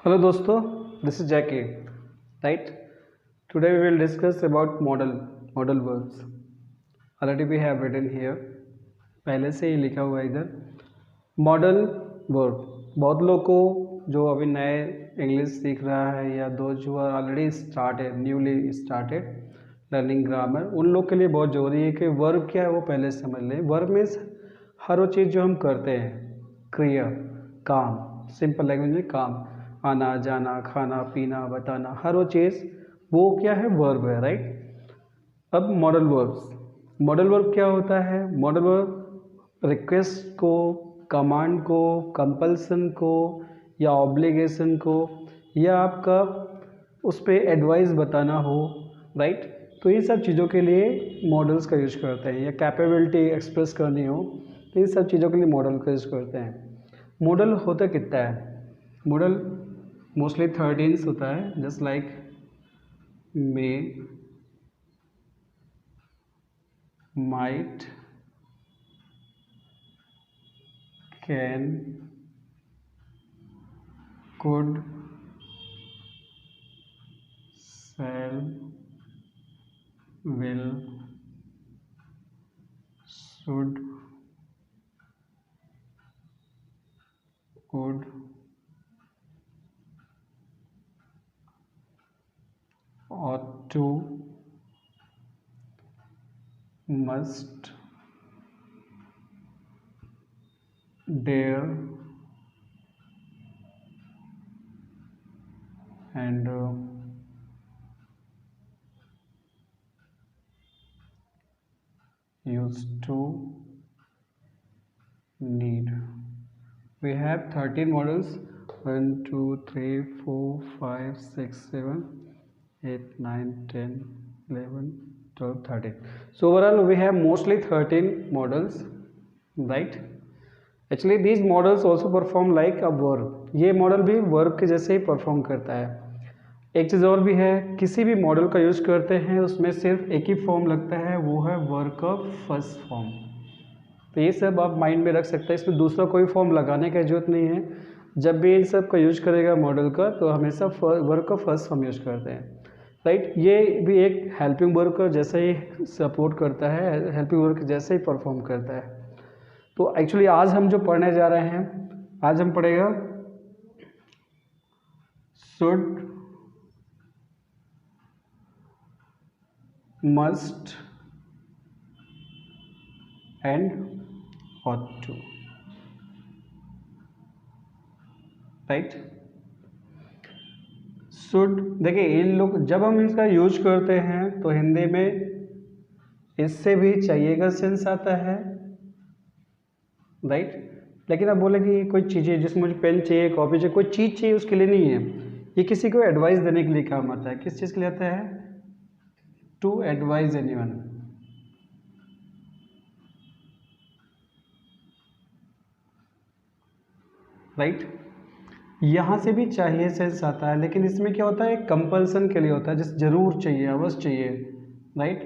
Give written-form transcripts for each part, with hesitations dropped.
Hello दोस्तों, this is Jackie, right? Today we will discuss about model verbs. Already we have written here, पहले से ही लिखा हुआ है इधर मॉडल वर्ब। बहुत लोगों को जो अभी नए इंग्लिश सीख रहा है या दो जो already newly started learning grammar, उन लोग के लिए बहुत ज़रूरी है कि वर्ब क्या है वो पहले समझ लें। वर्ब मीन्स हर वो चीज़ जो हम करते हैं, क्रिया, काम, सिंपल लैंग्वेज में काम, आना जाना, खाना पीना, बताना, हर वो चीज़ वो क्या है, वर्ब है, राइट। अब मॉडल वर्ब क्या होता है? मॉडल वर्ब रिक्वेस्ट को, कमांड को, कंपल्सन को या ऑब्लिगेशन को या आपका उस पर एडवाइस बताना हो, राइट, तो इन सब चीज़ों के लिए मॉडल्स का यूज करते हैं। या कैपेबिलिटी एक्सप्रेस करनी हो तो इन सब चीज़ों के लिए मॉडल का यूज करते हैं। मॉडल होता कितना है? मॉडल मोस्टली 13 होता है, just like may, might, can, could, shall, will, should, would, ought to, must, dare and used to, need. We have 13 models, 1 2 3 4 5 6 7 8 9 10 11 12 13. So overall we have mostly 13 models, right? Actually these models also perform like a verb. ये model भी verb के जैसे ही perform करता है। एक चीज़ और भी है, किसी भी मॉडल का यूज़ करते हैं उसमें सिर्फ एक ही फॉर्म लगता है, वो है वर्ब का फर्स्ट फॉर्म। तो ये सब आप माइंड में रख सकते हैं, इसमें दूसरा कोई फॉर्म लगाने की जरूरत नहीं है। जब भी इन सब का यूज करेगा मॉडल का तो हमेशा वर्ब का फर्स्ट फॉर्म यूज करते हैं, राइट। ये भी एक हेल्पिंग वर्ब का जैसे ही सपोर्ट करता है, हेल्पिंग वर्ब जैसे ही परफॉर्म करता है। तो एक्चुअली आज हम जो पढ़ने जा रहे हैं, आज हम पढ़ेगा should, must and ought to, right. Should, देखिए इन लोग जब हम इसका यूज करते हैं तो हिंदी में इससे भी चाहिए का सेंस आता है, राइट। लेकिन अब बोले कि कोई चीज़ें जिसमें मुझे पेन चाहिए, कॉपी चाहिए, कोई चीज़ चाहिए, उसके लिए नहीं है। ये किसी को एडवाइस देने के लिए काम आता है। किस चीज़ के लिए आता है? To advise anyone, right. यहाँ से भी चाहिए सेंस आता है, लेकिन इसमें क्या होता है, कंपल्सन के लिए होता है, जैसे जरूर चाहिए, अवश्य चाहिए, राइट,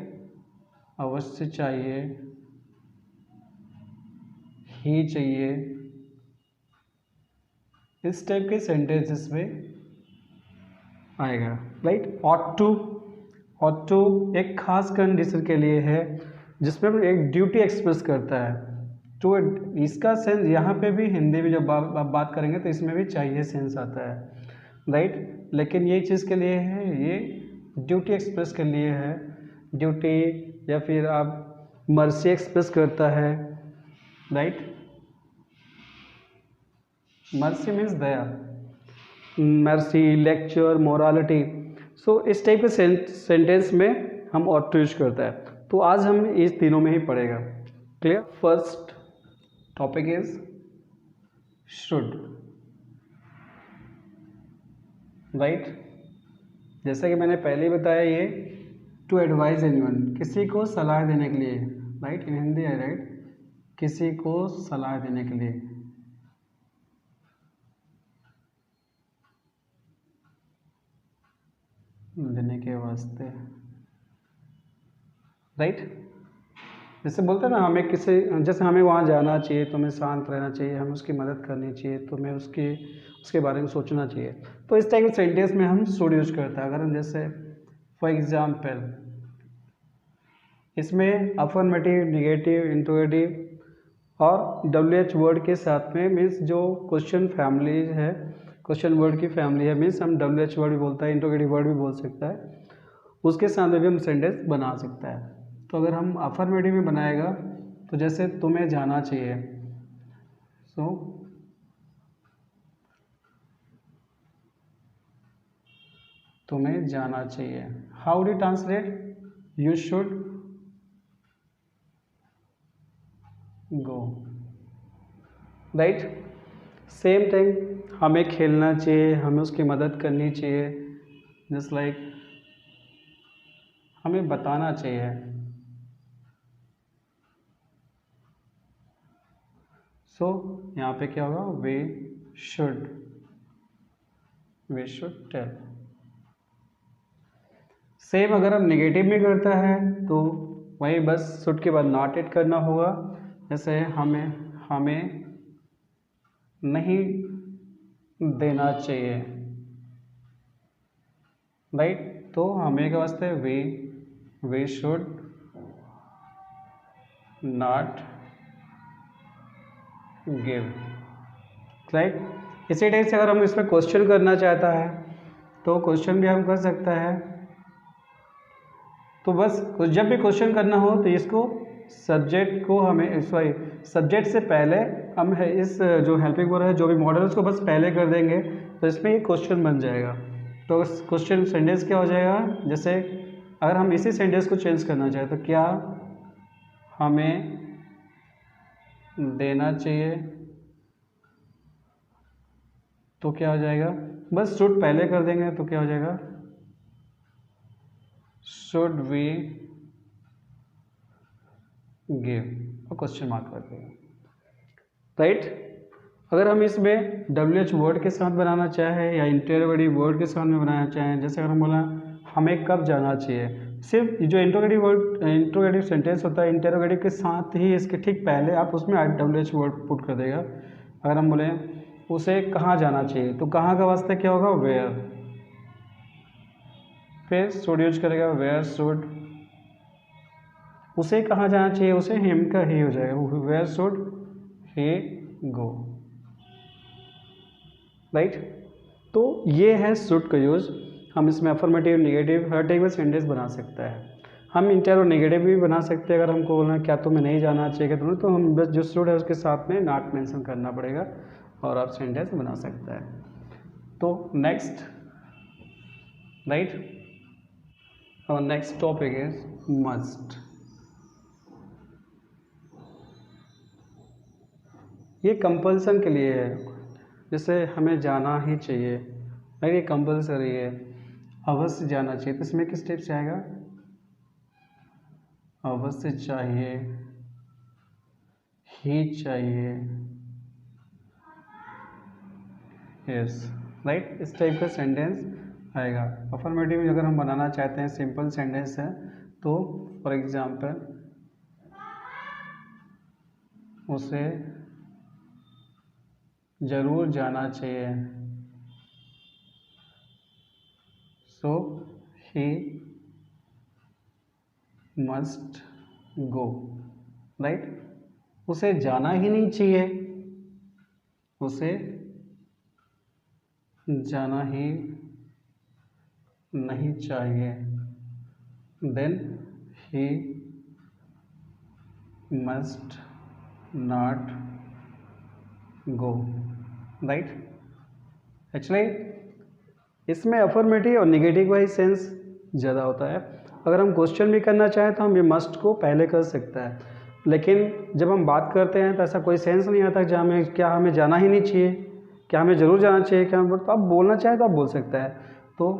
अवश्य चाहिए, ही चाहिए, इस टाइप के सेंटेंसेस में आएगा, राइट। ऑट टू एक खास कंडीशन के लिए है जिसमें एक ड्यूटी एक्सप्रेस करता है। तो इसका सेंस यहाँ पे भी हिंदी में जब बात करेंगे तो इसमें भी चाहिए सेंस आता है, राइट। लेकिन ये चीज़ के लिए है, ये ड्यूटी एक्सप्रेस के लिए है। ड्यूटी या फिर आप मर्सी एक्सप्रेस करता है, राइट। मर्सी मीन्स दया, मर्सी, लेक्चर, मोरालिटी। सो इस टाइप के सेंटेंस में हम ऑट टू यूज करता है। तो आज हम इस तीनों में ही पढ़ेगा, clear. First topic is should, right. जैसा कि मैंने पहले ही बताया, ये टू एडवाइज एनीवन, किसी को सलाह देने के लिए, राइट। इन हिंदी है, राइट, किसी को सलाह देने के लिए, देने के वास्ते, राइट। जैसे बोलते हैं ना, हमें किसी, जैसे हमें वहाँ जाना चाहिए तो हमें शांत रहना चाहिए, हमें उसकी मदद करनी चाहिए, तो हमें उसके बारे में सोचना चाहिए। तो इस टाइप के सेंटेंस में हम शुड यूज करते हैं। अगर हम जैसे फॉर एग्जाम्पल इसमें अफर्मेटिव, निगेटिव, इंट्रोगेटिव और WH वर्ड के साथ में मीन्स जो क्वेश्चन फैमिली है, क्वेश्चन वर्ड की फैमिली है, मीन्स हम WH वर्ड भी बोलता है, इंट्रोगेटिव वर्ड भी बोल सकता है, उसके साथ में भी हम सेंटेंस बना सकता है। तो अगर हम अफर्मेटिव में बनाएगा तो जैसे तुम्हें जाना चाहिए, सो तुम्हें जाना चाहिए। How do translate? You should go, right. Same thing, हमें खेलना चाहिए, हमें उसकी मदद करनी चाहिए, जस्ट लाइक हमें बताना चाहिए। सो यहाँ पे क्या होगा? We should tell. सेम अगर हम नेगेटिव में करता है तो वही बस शुड के बाद नॉट ऐड करना होगा। जैसे हमें नहीं देना चाहिए, राइट। तो हमें के वास्ते we should not give, right. इसी टाइप से अगर हम इसमें क्वेश्चन करना चाहता है तो क्वेश्चन भी हम कर सकता है। तो बस जब भी क्वेश्चन करना हो तो इसको सब्जेक्ट को हमें सब्जेक्ट से पहले हम इस जो हेल्पिंग वर्ब है, जो भी मॉडल है, उसको बस पहले कर देंगे तो इसमें ये क्वेश्चन बन जाएगा। तो क्वेश्चन सेंटेंस क्या हो जाएगा? जैसे अगर हम इसी सेंटेंस को चेंज करना चाहें तो क्या हमें देना चाहिए, तो क्या हो जाएगा? बस शुड पहले कर देंगे तो क्या हो जाएगा? शुड वी गिव, और क्वेश्चन मार्क कर देंगे, राइट। अगर हम इसमें WH वर्ड के साथ बनाना चाहें या इंटरोगेटिव वर्ड के साथ में बनाना चाहें, जैसे अगर हम बोला हमें कब जाना चाहिए, सिर्फ जो इंट्रोगेटिव सेंटेंस होता है, इंटरोगेटिव के साथ ही इसके ठीक पहले आप उसमें WH वर्ड पुट कर देगा। अगर हम बोले उसे कहाँ जाना चाहिए तो कहाँ का वास्ते क्या होगा? वेयर, फिर शुड यूज करेगा, वेयर शुड। उसे कहाँ जाना चाहिए? उसे हिम का ही हो जाएगा, where should he go, right. तो ये है शुड का यूज। हम इसमें अफर्मेटिव, निगेटिव हर टाइप का सेंटेंस बना सकता है। हम इंटर और नेगेटिव भी बना सकते हैं। अगर हमको बोलना क्या तुम्हें नहीं जाना चाहिए तो हम बस जो शुड है उसके साथ में नॉट मेंशन करना पड़ेगा और आप सेंटेंस बना सकता है। तो नेक्स्ट, राइट, और नेक्स्ट टॉपिक इज मस्ट। ये कंपल्सन के लिए है, जैसे हमें जाना ही चाहिए, राइट, ये कंपल्सरी है, अवश्य जाना चाहिए। तो इसमें किस टाइप से आएगा? अवश्य चाहिए, ही चाहिए, यस, राइट, इस टाइप का सेंटेंस आएगा। अफर्मेटिव अगर हम बनाना चाहते हैं, सिंपल सेंटेंस है, तो फॉर एग्जाम्पल उसे जरूर जाना चाहिए, सो ही मस्ट गो, राइट। उसे जाना ही नहीं चाहिए, उसे जाना ही नहीं चाहिए, then he must not go, right. Actually इसमें अफर्मेटिव और निगेटिव का ही सेंस ज़्यादा होता है। अगर हम क्वेश्चन भी करना चाहें तो हम ये मस्ट को पहले कर सकता है, लेकिन जब हम बात करते हैं तो ऐसा कोई सेंस नहीं आता कि हमें क्या हमें जाना ही नहीं चाहिए, क्या हमें ज़रूर जाना चाहिए, क्या हम, तो आप बोलना चाहें तो आप बोल सकता है। तो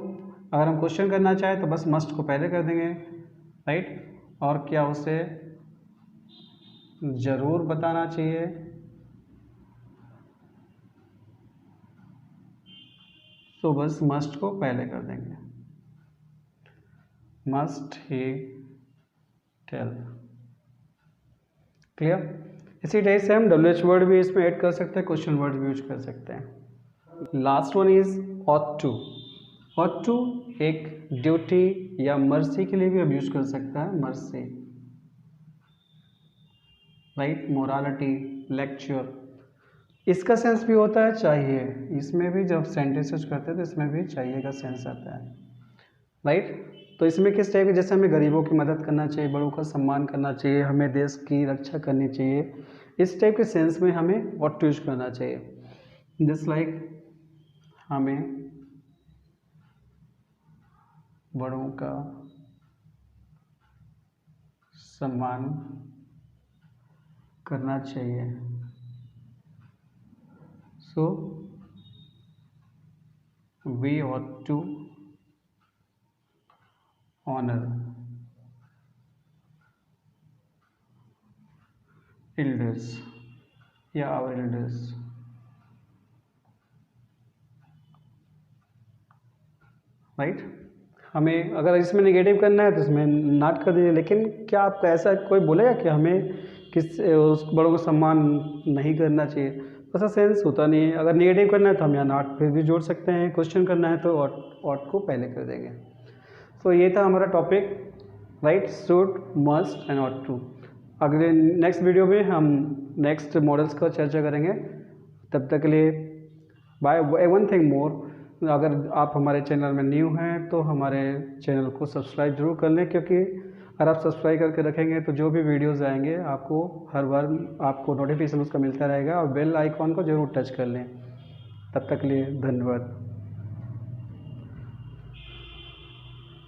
अगर हम क्वेश्चन करना चाहें तो बस मस्ट को पहले कर देंगे, राइट, और क्या उसे ज़रूर बताना चाहिए, तो बस मस्ट को पहले कर देंगे, मस्ट ही टेल, क्लियर। इसी टाइप से हम WH वर्ड भी इसमें ऐड कर सकते हैं, क्वेश्चन वर्ड भी यूज कर सकते हैं। Last one is ought to. Ought to एक ड्यूटी या मर्सी के लिए भी अब यूज कर सकता है, मर्सी, राइट, मोरालिटी, लेक्चर। इसका सेंस भी होता है चाहिए, इसमें भी जब सेंटेंस यूज करते हैं तो इसमें भी चाहिए का सेंस आता है, राइट। तो इसमें किस टाइप के, जैसे हमें गरीबों की मदद करना चाहिए, बड़ों का सम्मान करना चाहिए, हमें देश की रक्षा करनी चाहिए, इस टाइप के सेंस में हमें ऑट टू यूज करना चाहिए। जस्ट लाइक हमें बड़ों का सम्मान करना चाहिए, so we ought to honor elders या our elders, राइट। हमें अगर इसमें नेगेटिव करना है तो इसमें नॉट कर दीजिए, लेकिन क्या आपका ऐसा कोई बोलेगा कि हमें किस उस बड़ों को सम्मान नहीं करना चाहिए, ऐसा सेंस होता नहीं है। अगर नेगेटिव करना है तो हम यहाँ नॉट फिर भी जोड़ सकते हैं, क्वेश्चन करना है तो ऑट को पहले कर देंगे। तो ये था हमारा topic, right, should, must and ought to. अगले नेक्स्ट वीडियो में हम नेक्स्ट मॉडल्स का चर्चा करेंगे। तब तक के लिए बाय। वन थिंग मोर, अगर आप हमारे चैनल में न्यू हैं तो हमारे चैनल को सब्सक्राइब जरूर कर लें, क्योंकि अगर आप सब्सक्राइब करके रखेंगे तो जो भी वीडियोस आएंगे आपको हर बार आपको नोटिफिकेशन उसका मिलता रहेगा, और बेल आइकॉन को जरूर टच कर लें। तब तक के लिए धन्यवाद।